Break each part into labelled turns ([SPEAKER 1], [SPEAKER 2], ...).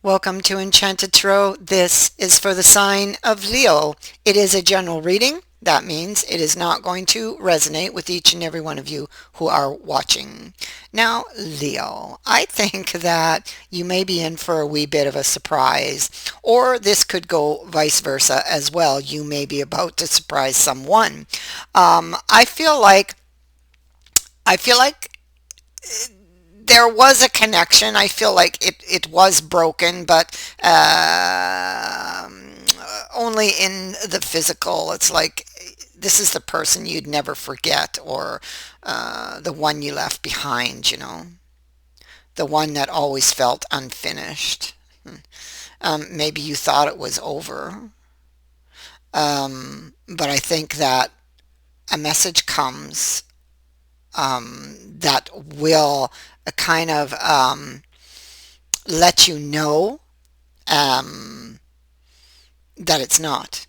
[SPEAKER 1] Welcome to Enchanted Tarot. This is for the sign of Leo. It is a general reading. That means it is not going to resonate with each and every one of you who are watching. Now, Leo, I think that you may be in for a wee bit of a surprise, or this could go vice versa as well. You may be about to surprise someone. I feel like there was a connection. I feel like it was broken, but only in the physical. It's like this is the person you'd never forget, or the one you left behind, the one that always felt unfinished. Maybe you thought it was over, but I think that a message comes that will kind of let you know um, that it's not.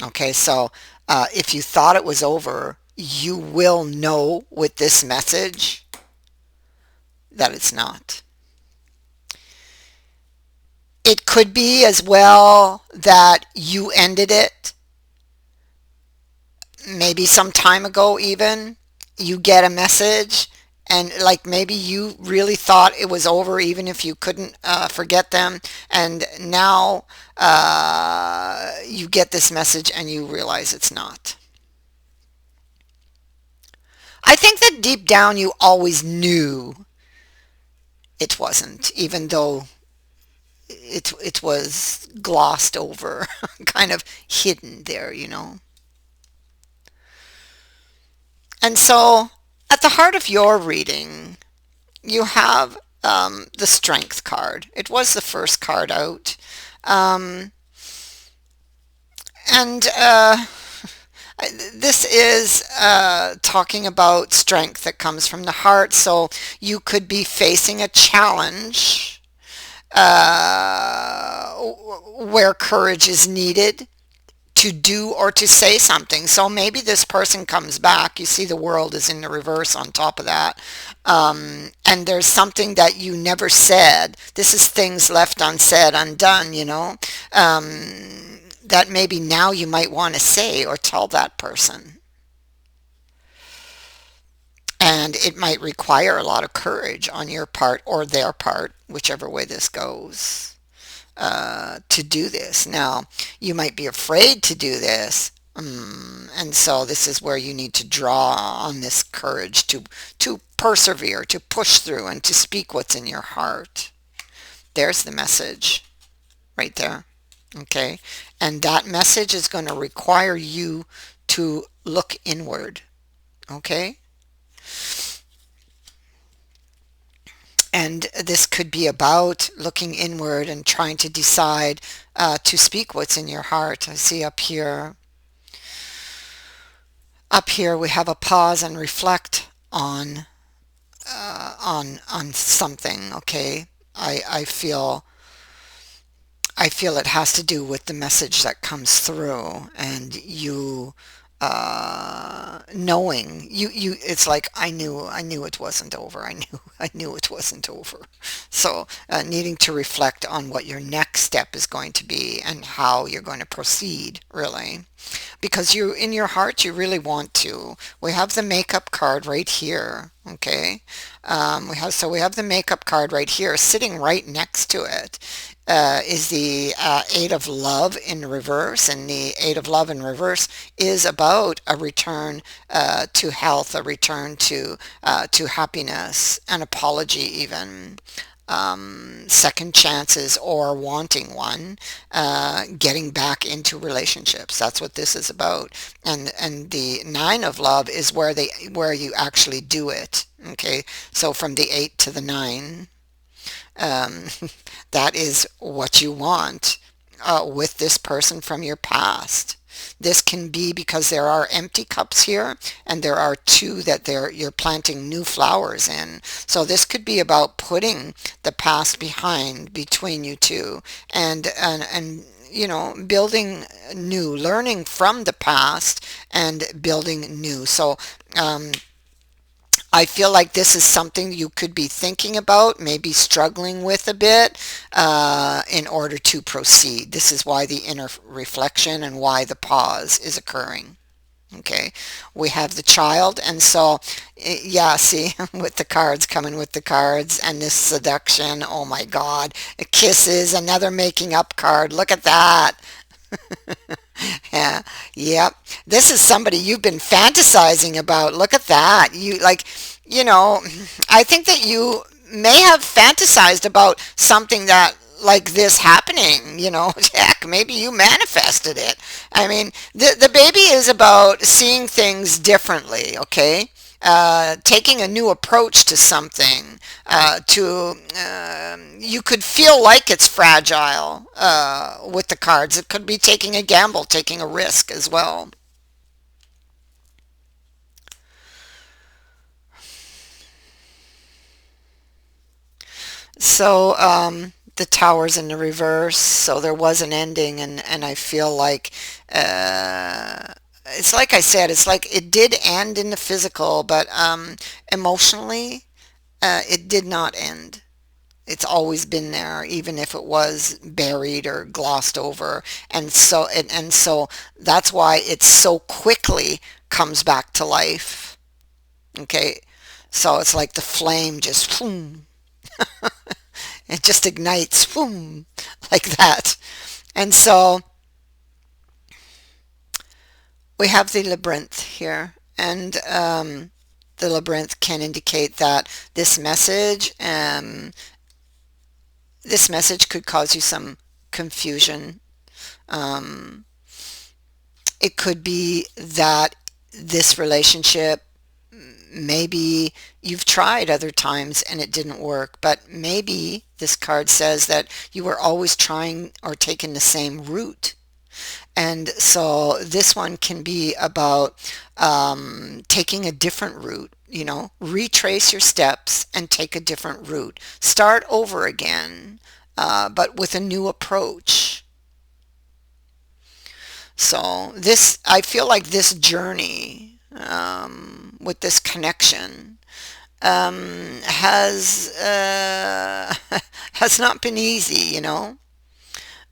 [SPEAKER 1] Okay, so if you thought it was over, you will know with this message that it's not. It could be as well that you ended it maybe some time ago even. You get a message and like maybe you really thought it was over even if you couldn't forget them, and now you get this message and you realize it's not. I think that deep down you always knew it wasn't, even though it was glossed over, kind of hidden there. And so at the heart of your reading, you have the Strength card. It was the first card out. Um, and this is talking about strength that comes from the heart. So you could be facing a challenge where courage is needed to do or to say something. So maybe this person comes back. You see the world is in the reverse on top of that. And there's something that you never said. This is things left unsaid, undone, that maybe now you might want to say or tell that person. And it might require a lot of courage on your part or their part, whichever way this goes, to do this. Now, you might be afraid to do this, and so this is where you need to draw on this courage to persevere, to push through, and to speak what's in your heart. There's the message right there. Okay, and that message is going to require you to look inward. Okay, and this could be about looking inward and trying to decide to speak what's in your heart. I see up here we have a pause and reflect on something. Okay, I feel it has to do with the message that comes through, and you knowing you it's like I knew it wasn't over. I knew it wasn't over. So needing to reflect on what your next step is going to be and how you're going to proceed, really, because you in your heart you really want to. We have the makeup card right here. Okay, we have the makeup card right here. Sitting right next to it is the Eight of Love in reverse, and the Eight of Love in reverse is about a return to health, a return to happiness, an apology even, second chances or wanting one, getting back into relationships. That's what this is about. And the Nine of Love is where you actually do it. Okay, so from the 8 to the 9, um, that is what you want with this person from your past. This can be because there are empty cups here, and there are two that you're planting new flowers in. So this could be about putting the past behind between you two, and building new, learning from the past and building new. So I feel like this is something you could be thinking about, maybe struggling with a bit in order to proceed. This is why the inner reflection and why the pause is occurring. Okay, we have the child, and so yeah, see, with the cards, coming with the cards, and this seduction, oh my God, kisses, another making up card. Look at that. Yeah, yep. This is somebody you've been fantasizing about. Look at that. You like, you know, I think that you may have fantasized about something that like this happening, heck, maybe you manifested it. I mean, the baby is about seeing things differently, okay? Taking a new approach to something, you could feel like it's fragile with the cards. It could be taking a gamble, taking a risk as well. So the tower's in the reverse, so there was an ending, and I feel like it's like I said, it's like it did end in the physical, but emotionally, it did not end. It's always been there, even if it was buried or glossed over. And so that's why it so quickly comes back to life. Okay, so it's like the flame just boom, it just ignites boom, like that. And so we have the labyrinth here, and the labyrinth can indicate that this message could cause you some confusion. Um, it could be that this relationship, maybe you've tried other times and it didn't work, but maybe this card says that you were always trying or taking the same route. And so this one can be about taking a different route, retrace your steps and take a different route. Start over again, but with a new approach. So this, I feel like this journey with this connection has has not been easy.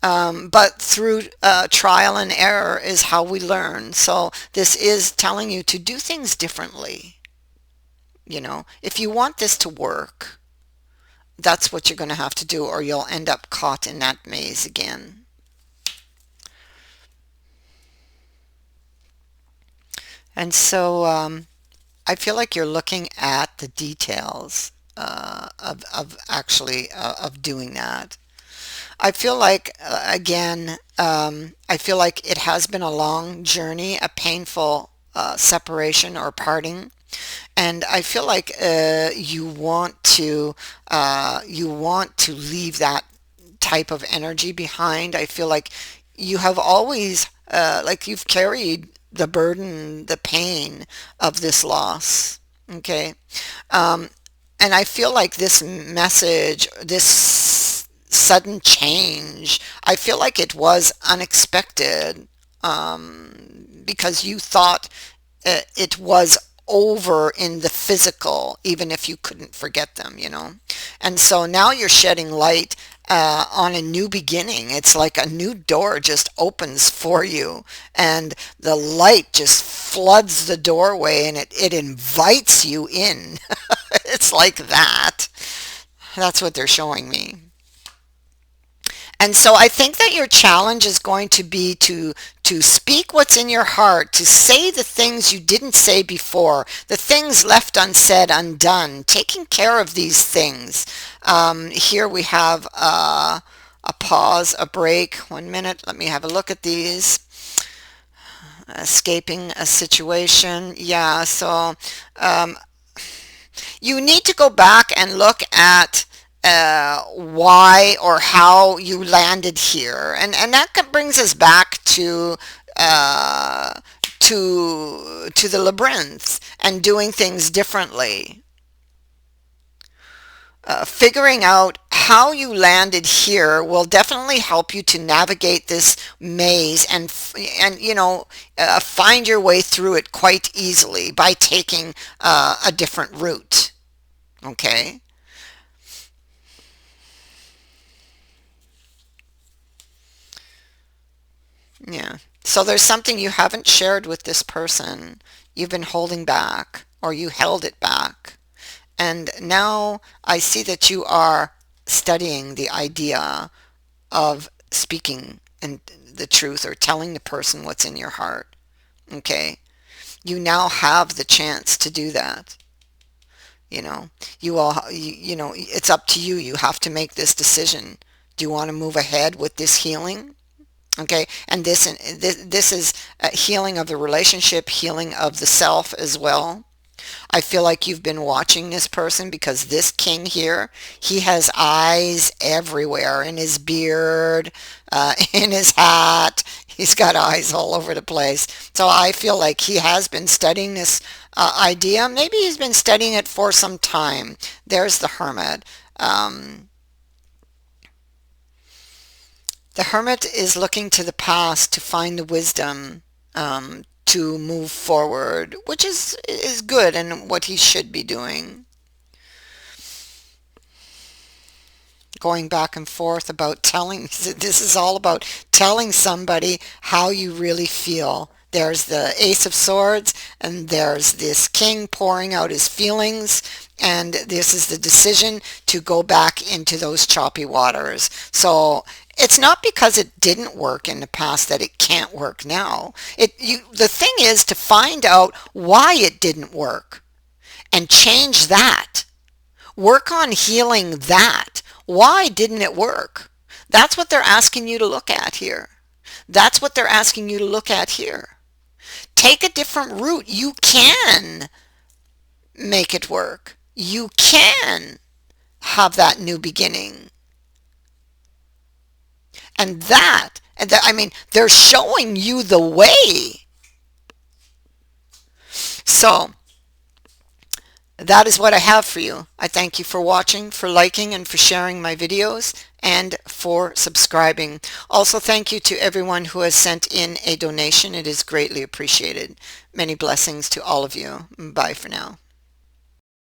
[SPEAKER 1] But through trial and error is how we learn. So this is telling you to do things differently. If you want this to work, that's what you're going to have to do, or you'll end up caught in that maze again. And so I feel like you're looking at the details of actually of doing that. I feel like, again, I feel like it has been a long journey, a painful separation or parting, and I feel like you want to leave that type of energy behind. I feel like you have always like you've carried the burden, the pain of this loss. Okay. Um, and I feel like this message, this sudden change, I feel like it was unexpected because you thought it was over in the physical, even if you couldn't forget them. And so now you're shedding light on a new beginning. It's like a new door just opens for you, and the light just floods the doorway, and it invites you in. It's like that. That's what they're showing me. And so I think that your challenge is going to be to speak what's in your heart, to say the things you didn't say before, the things left unsaid, undone, taking care of these things. Here we have a pause, a break. 1 minute. Let me have a look at these. Escaping a situation. Yeah, so you need to go back and look at why or how you landed here, and that brings us back uh, to the labyrinth and doing things differently. Figuring out how you landed here will definitely help you to navigate this maze and find your way through it quite easily by taking a different route. Okay. Yeah. So there's something you haven't shared with this person. You've been holding back, or you held it back. And now I see that you are studying the idea of speaking and the truth, or telling the person what's in your heart. Okay. You now have the chance to do that. You know, it's up to you. You have to make this decision. Do you want to move ahead with this healing? Okay, and this is healing of the relationship, healing of the self as well. I feel like you've been watching this person, because this king here, he has eyes everywhere, in his beard, in his hat. He's got eyes all over the place. So I feel like he has been studying this idea. Maybe he's been studying it for some time. There's the hermit. The hermit is looking to the past to find the wisdom to move forward, which is good and what he should be doing. Going back and forth about telling, this is all about telling somebody how you really feel. There's the Ace of Swords, and there's this king pouring out his feelings, and this is the decision to go back into those choppy waters. So it's not because it didn't work in the past that it can't work now. The thing is to find out why it didn't work and change that. Work on healing that. Why didn't it work? That's what they're asking you to look at here. That's what they're asking you to look at here. Take a different route. You can make it work. You can have that new beginning. I mean, they're showing you the way. So, that is what I have for you. I thank you for watching, for liking, and for sharing my videos, and for subscribing. Also, thank you to everyone who has sent in a donation. It is greatly appreciated. Many blessings to all of you. Bye for now.